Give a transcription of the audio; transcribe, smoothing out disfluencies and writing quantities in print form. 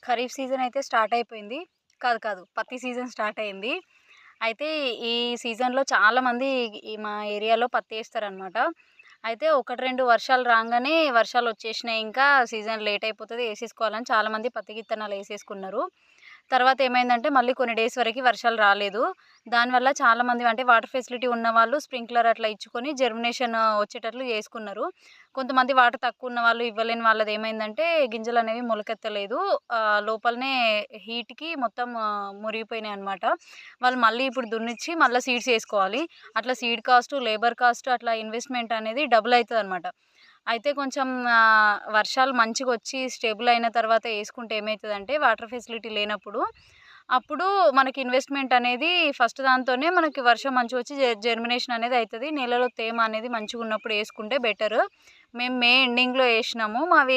Kharif season అయితే start అయిపోయింది. కాదు. పత్తి సీజన్ స్టార్ట్ అయింది. అయితే ఈ సీజన్‌లో చాలామంది మా ఏరియాలో పత్తేస్తారనమాట. అయితే 1, 2 వర్షాలు రాంగానే వర్షాలొచ్చేసినాయి ఇంకా సీజన్ లేట్ అయిపోతది ఏసేసుకోవాలని చాలామంది పత్తి విత్తనాలేసేసుకున్నారు. తర్వాత ఏమైందంటే మళ్ళీ కొన్ని డేస్ వరకి వర్షాలు రాలేదు. దానివల్ల చాలామంది అంటే వాటర్ ఫెసిలిటీ ఉన్నవాళ్ళు స్ప్రింక్లర్ అట్లా ఇచ్చుకొని జర్మినేషన్ వచ్చేటట్లు చేసుకున్నారు. కొంతమంది వాటర్ తక్కువ ఉన్న వాళ్ళు ఇవ్వలేని వాళ్ళదేమైందంటే గింజలనేవి మొలకెత్తలేదు. లోపలనే హీట్‌కి మొత్తం మురిగిపోయినాయన్నమాట. వాళ్ళు మళ్ళీ ఇప్పుడు దున్నిచ్చి మళ్ళా సీడ్స్ ఏసుకోవాలి. అట్లా సీడ్ కాస్ట్, లేబర్ కాస్ట్ అట్లా ఇన్వెస్ట్‌మెంట్ అనేది డబుల్ అయితదనమాట. అయితే కొంచెం వర్షాలు మంచిగొచ్చి స్టేబుల్ అయిన తర్వాత ఏసుకుంటే ఏమైతదంటే వాటర్ ఫెసిలిటీ లేనప్పుడు, అప్పుడు మనకి ఇన్వెస్ట్‌మెంట్ అనేది ఫస్ట్ దాంతోనే మనకి వర్షం మంచిగొచ్చి జర్మినేషన్ అనేది అయితది. నేలలో తేమ అనేది మంచిగున్నప్పుడు ఏసుకుంటే బెటరు. మేము మే ఎండింగ్‌లో ఏసినాము. మావి